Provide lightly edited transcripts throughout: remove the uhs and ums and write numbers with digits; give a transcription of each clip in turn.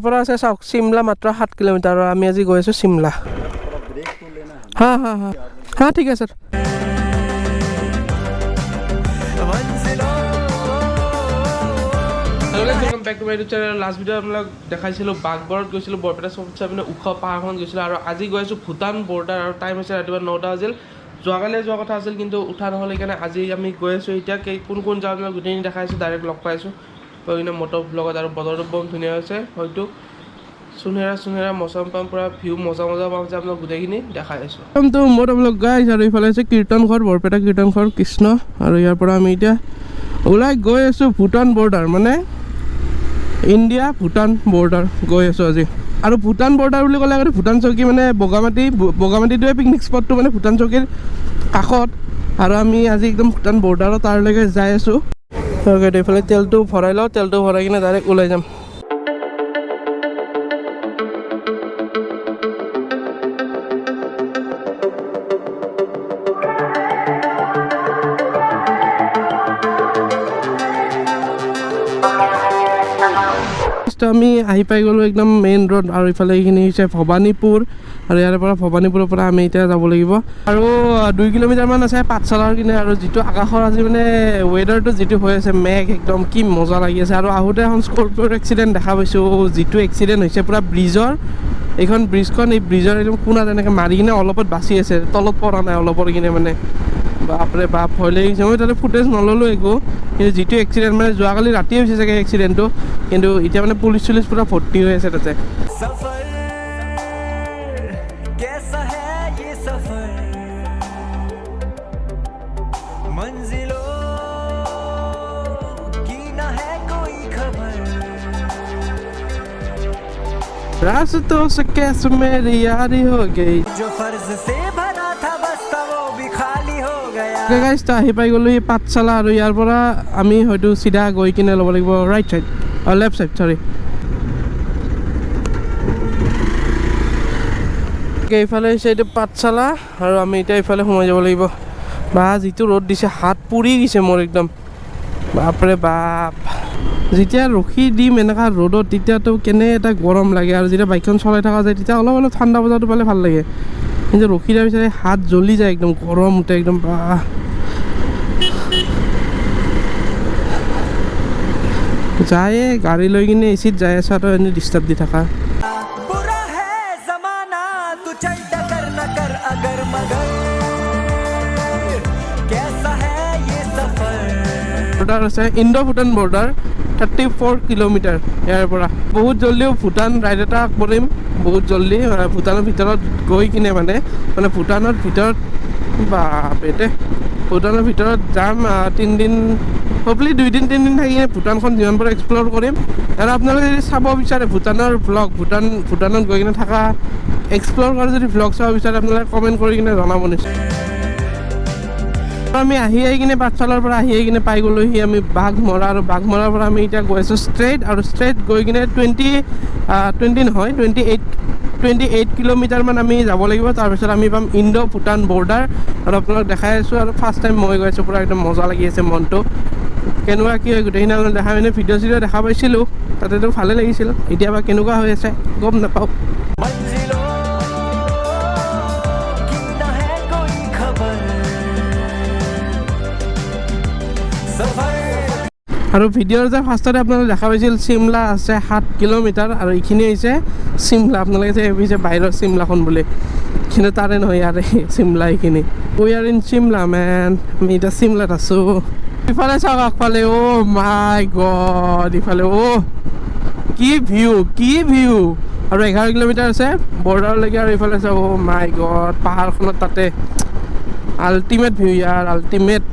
পৰা আছে চাওক চিমলা মাত্ৰ 7 কিলোমিটাৰ আৰু আমি আজি গৈ আছো চিমলা হা হা হা হা ঠিক আছে welcome back to my YouTube channel. Last video আপোনাক দেখাইছিলো বাগবৰত গৈছিলো বৰপেটা চবচে মানে উখ পাহাৰখন গৈছিলো আৰু আজি গৈ আছো ভূটান বৰ্ডাৰ আৰু টাইম হৈছে ৰাতিপুৱা 9টা আছিল যোৱাকালি যোৱা কথা আছিল কিন্তু উঠা নহ'ল সেইকাৰণে আজি আমি গৈ আছো এতিয়া কোন কোন যাওঁ মই গোটেইখিনি দেখাইছো ডাইৰেক্ট লগ পাইছো পইনে মটৰ ব্লগত আৰু বতৰটো বৰ ধুনীয়া হৈছে হয়তো সুনেৰা মৌচম পাম পুৰা ভিউ মজা পাম যে আপোনাক গোটেইখিনি দেখাই আছো তো মটৰ ব্লগ গাইছ আৰু ইফালে আছে কীৰ্তন ঘৰ বৰপেটা কীৰ্তন ঘৰ কৃষ্ণ আৰু ইয়াৰ পৰা আমি এতিয়া ওলাই গৈ আছো ভূটান বৰ্ডাৰ মানে ইণ্ডিয়া ভূটান বৰ্ডাৰ গৈ আছো আজি আৰু ভূটান বৰ্ডাৰ বুলি ক'লে আগতে ভূটান চৌকী মানে বগামাটিটোৱে পিকনিক স্পটটো মানে ভূটান চৌকীৰ কাষত আৰু আমি আজি একদম ভূটান বৰ্ডাৰৰ তাৰলৈকে যাই আছো এইফালে তেলটো ভৰাই লওঁ তেলটো ভৰাই কিনে ডাইৰেক্ট ওলাই যাম আমি আহি পাই গ'লো একদম মেইন ৰোড আৰু ইফালে এইখিনি হৈছে ভবানীপুৰ আৰু ইয়াৰ পৰা ভবানীপুৰৰ পৰা আমি এতিয়া যাব লাগিব আৰু 2 কিলোমিটাৰমান আছে পাঠশালাৰ কিনে আৰু যিটো আকাশৰ আজি মানে ৱেডাৰটো যিটো হৈ আছে মেঘ একদম কি মজা লাগি আছে আৰু আহোঁতে এখন স্কৰ্পিঅ'ৰ এক্সিডেণ্ট দেখা পাইছোঁ যিটো এক্সিডেণ্ট হৈছে পূৰা ব্ৰিজৰ এইখন ব্ৰিজখন এই ব্ৰিজৰ একদম কোনাত এনেকৈ মাৰি কিনে অলপত বাচি আছে তলত পৰা নাই অলপৰ কিনে মানে বাপৰে বাপ ভয় লাগিছে মই তাতে ফুটেজ নল'লোঁ একো কিন্তু যিটো এক্সিডেণ্ট মানে যোৱাকালি ৰাতি হৈছে চাগে এক্সিডেণ্টটো কিন্তু এতিয়া মানে পুলিচ চুলিচ পূৰা ভৰ্তি হৈ আছে তাতে रास्तों से कैसे मेरी यारी हो गई जो फर्ज से भरा था बस्ता वो भी खाली हो गया गाइस ता आহি পাই গলো এই পাঠশালা আৰু ইয়াৰ পৰা আমি হয়তো সিধা গৈ কিনে ল'ব লাগিব ৰাইট সাইড আৰু লেফট সাইড সৰি এইফালে সেইটো পাঠশালা আৰু আমি এতিয়া এইফালে সোমাই যাব লাগিব বা যিটো ৰ'দ দিছে হাত পুৰি গৈছে মোৰ একদম বাপৰে বাপ যেতিয়া ৰখি দিম এনেকুৱা ৰ'দত তেতিয়াতো কেনে এটা গৰম লাগে আৰু যেতিয়া বাইকখন চলাই থকা যায় তেতিয়া অলপ ঠাণ্ডা বজাৰটো পালে ভাল লাগে কিন্তু ৰখি দিয়াৰ পিছত হাত জ্বলি যায় একদম গৰম উঠে একদম যায় গাড়ী লৈ কিনে এচিত যাই আছা তো এনেই ডিষ্টাৰ্ব দি থাকা বৰ্ডাৰ আছে ইণ্ডো ভূটান বৰ্ডাৰ 34 কিলোমিটাৰ ইয়াৰ পৰা বহুত জলদিও ভূটান ৰাইড এটা কৰিম বহুত জলদি ভূটানৰ ভিতৰত গৈ কিনে মানে ভূটানৰ ভিতৰত বাপেতে ভূটানৰ ভিতৰত যাম 3 দিন হ'বলি 2 দিন 3 দিন থাকি কিনে ভূটানখন যিমান পৰা এক্সপ্ল'ৰ কৰিম আৰু আপোনালোকে যদি চাব বিচাৰে ভূটানৰ ব্লগ ভূটানত গৈ কিনে থকা এক্সপ্ল'ৰ কৰি যদি ব্লগ চাব বিচাৰে আপোনালোকে কমেণ্ট কৰি কিনে জনাব নিশ্চয় আমি আহি কিনে পাঠশালাৰ পৰা আহি কিনে পাই গ'লোহি আমি বাঘমৰা আৰু বাঘমৰাৰ পৰা আমি এতিয়া গৈ আছোঁ ষ্ট্ৰেইট গৈ কিনে 28 কিলোমিটাৰমান আমি যাব লাগিব তাৰপিছত আমি পাম ইণ্ডো ভূটান বৰ্ডাৰ আৰু আপোনালোক দেখাই আছোঁ আৰু ফাৰ্ষ্ট টাইম মই গৈ আছোঁ পূৰা একদম মজা লাগি আছে মনটো কেনেকুৱা কি হয় গোটেইখিনি আপোনালোক দেখা মানে ভিডিঅ' চিডিঅ' দেখা পাইছিলোঁ তাতেতো ভালে লাগিছিল এতিয়া বা কেনেকুৱা হৈ আছে গম নাপাওঁ আৰু ভিডিঅ'ৰ যে ফাৰ্ষ্টতে আপোনালোকে দেখা পাইছিল চিমলা আছে 7 কিলোমিটাৰ আৰু এইখিনি হৈছে চিমলা আপোনালোকে যে ভাবিছে বাহিৰৰ চিমলাখন বুলি কিন্তু তাৰে নহয় ইয়াৰে চিমলা এইখিনি উই আৰ ইন চিমলা মেন আমি এতিয়া চিমলাত আছোঁ ইফালে চাওক আগফালে মাই গড ইফালে কি ভিউ আৰু 11 কিলোমিটাৰ আছে বৰ্ডাৰলৈকে আৰু ইফালে চাওক মাই গড পাহাৰখনত তাতে আল্টিমেট ভিউ ইয়াৰ আল্টিমেট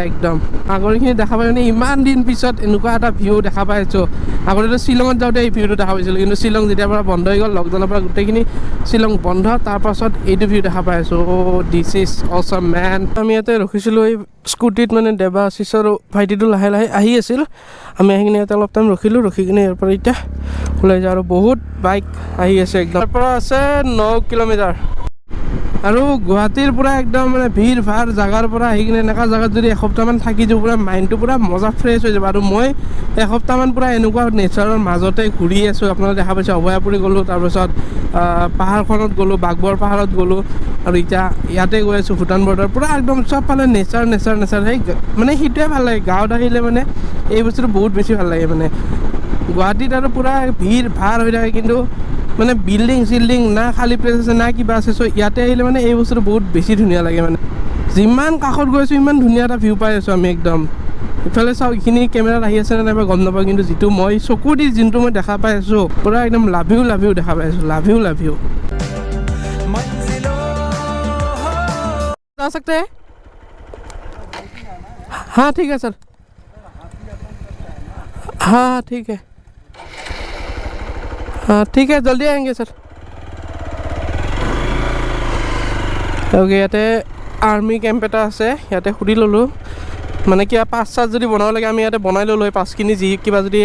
একদম আগৰখিনি দেখা পাই মানে ইমান দিন পিছত এনেকুৱা এটা ভিউ দেখা পাই আছোঁ আগতেতো শ্বিলঙত যাওঁতে এই ভিউটো দেখা পাইছিলোঁ কিন্তু শ্বিলং যেতিয়াৰ পৰা বন্ধ হৈ গ'ল লকডাউনৰ পৰা গোটেইখিনি শ্বিলং বন্ধ তাৰপাছত এইটো ভিউ দেখা পাই আছোঁ দিছ ইজ অছম মেন আমি ইয়াতে ৰখিছিলোঁ এই স্কুটিত মানে দেৱাশিষ আৰু ভাইটিটো লাহে লাহে আহি আছিল আমি আহি কিনে ইয়াতে অলপ টাইম ৰখি কিনে ইয়াৰ পৰা এতিয়া ওলাই যাওঁ আৰু বহুত বাইক আহি আছে একদম তাৰ পৰা আছে 9 কিলোমিটাৰ আৰু গুৱাহাটীৰ পৰা একদম মানে ভিৰ ভাৰ জাগাৰ পৰা আহি কিনে এনেকুৱা জাগাত যদি এসপ্তাহমান থাকি দিওঁ পুৰা মাইণ্ডটো পুৰা মজা ফ্ৰেছ হৈ যাব আৰু মই এসপ্তাহমান পুৰা এনেকুৱা নেচাৰৰ মাজতে ঘূৰি আছোঁ আপোনালোকে দেখা পাইছে অভয়াপুৰী গ'লোঁ তাৰপিছত পাহাৰখনত গ'লোঁ বাঘবৰ পাহাৰত গ'লোঁ আৰু এতিয়া ইয়াতে গৈ আছোঁ ভূটান বৰ্ডাৰ পুৰা একদম চবফালে নেচাৰ সেই মানে সেইটোৱে ভাল লাগে গাঁৱত আহিলে মানে এই বস্তুটো বহুত বেছি ভাল লাগে মানে গুৱাহাটীত আৰু পুৰা ভিৰ ভাৰ হৈ থাকে কিন্তু মানে বিল্ডিং চিল্ডিং না খালী প্লেচ আছে না কিবা আছে চ' ইয়াতে আহিলে মানে এই বস্তুটো বহুত বেছি ধুনীয়া লাগে মানে যিমান কাষত গৈছোঁ ইমান ধুনীয়া এটা ভিউ পাই আছোঁ আমি একদম ইফালে চাওক এইখিনি কেমেৰাত আহি আছে নে নাইবা গম নাপাওঁ কিন্তু যিটো মই চকু দি যোনটো মই দেখা পাই আছোঁ পুৰা একদম লাভ ইউ দেখা পাই আছোঁ লাভ ইউ जा सकते हैं हाँ ठीक है सर हाँ ठीक है हाँ ठीक है जल्दी आएंगे सर ओके ইয়াতে আৰ্মি কেম্প এটা আছে ইয়াতে সুধি ল'লোঁ মানে কিবা পাছ যদি বনাব লাগে আমি ইয়াতে বনাই ল'লোঁ হয় পাছখিনি যি কিবা যদি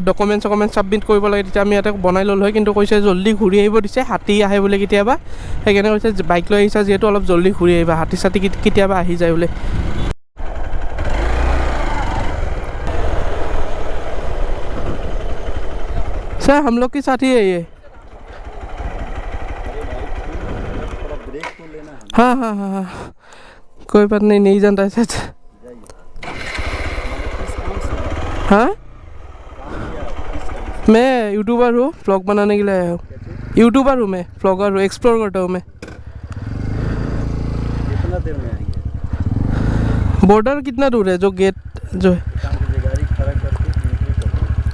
ডকুমেণ্ট ছাবমিট কৰিব লাগে তেতিয়া আমি ইয়াতে বনাই ল'লোঁ হয় কিন্তু কৈছে জল্দি ঘূৰি আহিব দিছে হাতী আহে বোলে কেতিয়াবা সেইকাৰণে কৈছে বাইক লৈ আহিছা যিহেতু অলপ জল্দি ঘূৰি আহিবা হাতী চাতী কেতিয়াবা আহি যায় বোলে सर हम लोग के साथ ही है ये हाँ हाँ हाँ हाँ कोई बात नहीं जानता है सच हाँ मैं यूट्यूबर हूँ व्लॉग बनाने के लिए आया हूँ यूट्यूबर हूँ मैं व्लॉगर हूँ एक्सप्लोर करता हूँ मैं कितना देर में आएंगे बॉर्डर कितना दूर है जो गेट जो है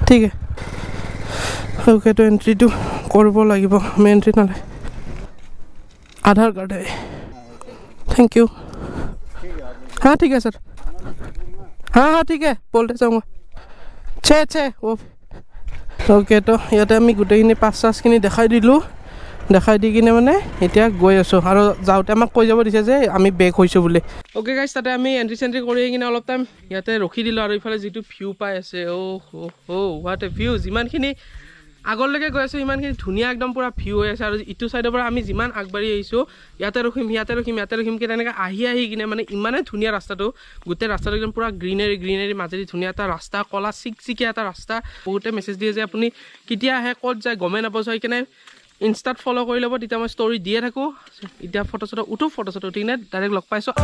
ठीक है ओके तो एंट्रीটো কৰিব লাগিব আমি एंट्री नाले आधार कार्ड है थैंक यू हाँ ठीक है सर हाँ ठीक है बोलते जाऊँगा छे वो ओके तो ইয়াতে আমি গোটেইখিনি পাছ চাছখিনি দেখাই দিলোঁ দেখাই দি কিনে মানে এতিয়া গৈ আছোঁ আৰু যাওঁতে আমাক কৈ যাব দিছে যে আমি বেক হৈছোঁ বুলি অ'কে গাইছ তাতে আমি এণ্ট্ৰি চেণ্ট্ৰি কৰি কিনে অলপ টাইম ইয়াতে ৰখি দিলোঁ আৰু ইফালে যিটো ভিউ পাই আছে হোৱাট এ ভিউ যিমানখিনি আগলৈকে গৈ আছোঁ ইমানখিনি ধুনীয়া একদম পুৰা ভিউ হৈ আছে আৰু ইটো চাইডৰ পৰা আমি যিমান আগবাঢ়ি আহিছোঁ ইয়াতে ৰখিম কি তেনেকৈ আহি কিনে মানে ইমানেই ধুনীয়া ৰাস্তাটো গোটেই ৰাস্তাটো একদম পুৰা গ্ৰীনেৰী মাজেদি ধুনীয়া এটা ৰাস্তা কলা চিকচিকীয়া এটা ৰাস্তা বহুতে মেছেজ দিয়ে যে আপুনি কেতিয়া আহে ক'ত যায় গমেই নাপাব সেইকাৰণে ইনষ্টাত ফ'ল' কৰি ল'ব তেতিয়া মই ষ্টৰি দিয়ে থাকোঁ এতিয়া ফটো চটো উঠি কিনে ডাইৰেক্ট লগ পাইছোঁ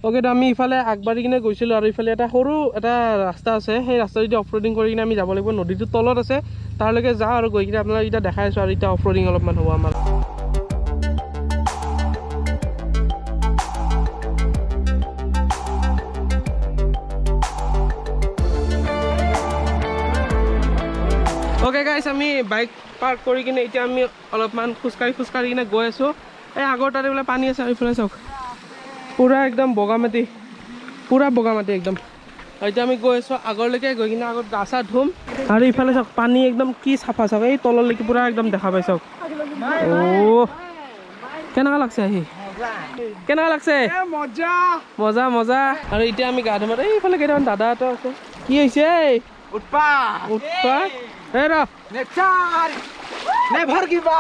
ओके तो আমি ইফালে আগবাঢ়ি কিনে গৈছিলোঁ আৰু ইফালে এটা সৰু এটা ৰাস্তা আছে সেই ৰাস্তাটো অফ ৰোডিং কৰি কিনে আমি যাব লাগিব নদীটো তলত আছে তাৰলৈকে যাওঁ আৰু গৈ কিনে আপোনালোকক এতিয়া দেখাই আছোঁ আৰু এতিয়া অফ ৰোডিং অলপমান হ'ব আমাৰ ओके गाइस আমি বাইক পাৰ্ক কৰি কিনে এতিয়া আমি অলপমান খোজকাঢ়ি কিনে গৈ আছোঁ এই আগৰ তাতে বোলে পানী আছে আৰু ইফালে চাওক पूरा एकदम बगामाटी एकदम এতিয়া আমি গৈ আছোঁ আগলৈকে গৈ কিনে আগত গা চা ধুম আৰু ইফালে চাওক পানী একদম কি চাফা চাওক এই তললৈকে পুৰা একদম দেখা পাই চাওক কেনেকুৱা লাগছে আহি কেনেকুৱা লাগছে মজা আৰু এতিয়া আমি গা ধুম এইফালে কেইটামান দাদা এটা আছে কি হৈছে উৎপাত এই ৰ নেচাৰ নেভাৰ গিভা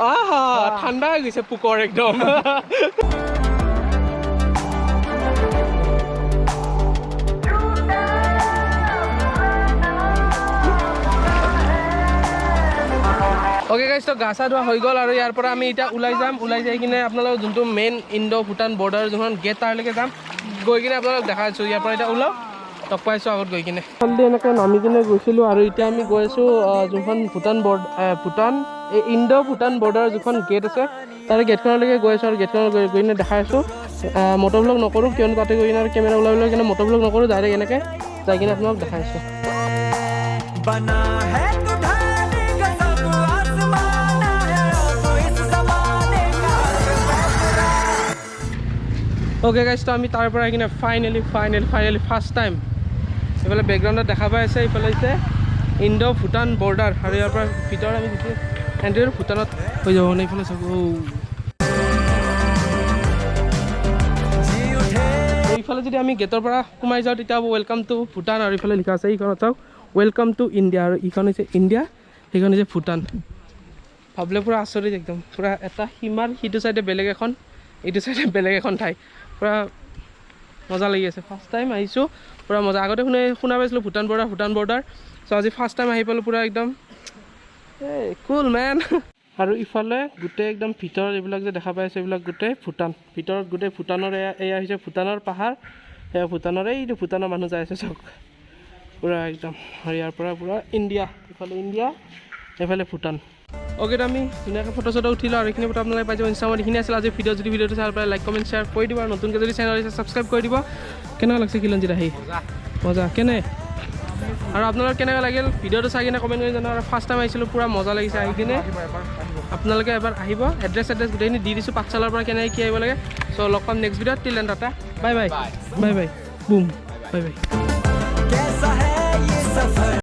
আহা ঠাণ্ডা হৈ গৈছে পুকৰ একদম ओके गाइस तो गা চা ধোৱা হৈ গ'ল আৰু ইয়াৰ পৰা আমি এতিয়া ওলাই যাই কিনে আপোনালোকক যোনটো মেইন ইণ্ডো ভূটান বৰ্ডাৰ যোনখন গেট তাৰলৈকে যাম গৈ কিনে আপোনালোকক দেখাই আছোঁ ইয়াৰ পৰা এতিয়া ওলাওঁ লগ পাইছোঁ আগত গৈ কিনে এনেকৈ নামি কিনে গৈছিলোঁ আৰু এতিয়া আমি গৈ আছোঁ যোনখন ভূটান এই ইণ্ডো ভূটান বৰ্ডাৰ যোনখন গেট আছে তাৰে গেটখনলৈকে গৈ আছোঁ আৰু গেটখনত গৈ কিনে দেখাই আছোঁ মটৰ ব্লগ নকৰোঁ কিয়নো তাতে গৈ কিনে আৰু কেমেৰা ওলাই কিনে মটৰ ব্লগ নকৰোঁ ডাইৰেক্ট এনেকৈ যাই কিনে আপোনালোকক দেখাই আছোঁ ओके गाइस तो আমি তাৰ পৰা কিনে ফাইনেলি ফাৰ্ষ্ট টাইম এইফালে বেকগ্ৰাউণ্ডত দেখা পাই আছে এইফালে হৈছে ইণ্ডো ভূটান বৰ্ডাৰ আৰু ইয়াৰ পৰা ভিতৰত আমি এণ্ট্ৰি ভূটানত হৈ যাব মানে এইফালে চাব এইফালে যদি আমি গেটৰ পৰা সোমাই যাওঁ তেতিয়া হ'ব ৱেলকাম টু ভূটান আৰু এইফালে লিখা আছে এইখনত চাওক ৱেলকাম টু ইণ্ডিয়া আৰু এইখন হৈছে ইণ্ডিয়া সেইখন হৈছে ভূটান ভাবিলে পূৰা আচৰিত একদম পূৰা এটা সীমাৰ সিটো চাইডে বেলেগ এখন এইটো চাইডে বেলেগ এখন ঠাই পূৰা মজা লাগি আছে ফাৰ্ষ্ট টাইম আহিছোঁ পূৰা মজা আগতে শুনা পাইছিলোঁ ভূটান বৰ্ডাৰ চ' আজি ফাৰ্ষ্ট টাইম আহি পালোঁ পূৰা একদম এই কুল মেন আৰু ইফালে গোটেই একদম ভিতৰত এইবিলাক যে দেখা পাই আছে এইবিলাক গোটেই ভূটান ভিতৰত গোটেই ভূটানৰ এয়া হৈছে ভূটানৰ পাহাৰ সেয়া ভূটানৰ এইটো ভূটানৰ মানুহ যাই আছে চাওক পূৰা একদম আৰু ইয়াৰ পৰা পূৰা ইণ্ডিয়া ইফালে ইণ্ডিয়া এইফালে ভূটান অ'কে আমি ধুনীয়াকৈ ফটো চটো উঠিলোঁ আৰু এইখিনি ফটো আপোনালোকে পাই যাব ইনষ্টাগ্ৰামত এইখিনি আছিল আজি ভিডিঅ'টো চাই পেলাই লাইক কমেণ্ট শ্বেয়াৰ কৰি দিব আৰু নতুনকৈ যদি চেনেল আছে ছাবস্ক্ৰাইব কৰি দিব কেনেকুৱা লাগিছে খিলঞ্জিত আহি মজা কেনে আৰু আপোনালোকৰ কেনেকুৱা লাগিল ভিডিঅ'টো চাই কিনে কমেণ্ট কৰি জনাওক আৰু ফাৰ্ষ্ট টাইম আহিছিলোঁ পূৰা মজা লাগিছে আহি কিনে আপোনালোকে এবাৰ আহিব এড্ৰেছ গোটেইখিনি দি দিছোঁ পাঠশালাৰ পৰা কেনেকৈ কি আহিব লাগে চ' লগ পাম নেক্সট ভিডিঅ'ত till then tata bye boom বাই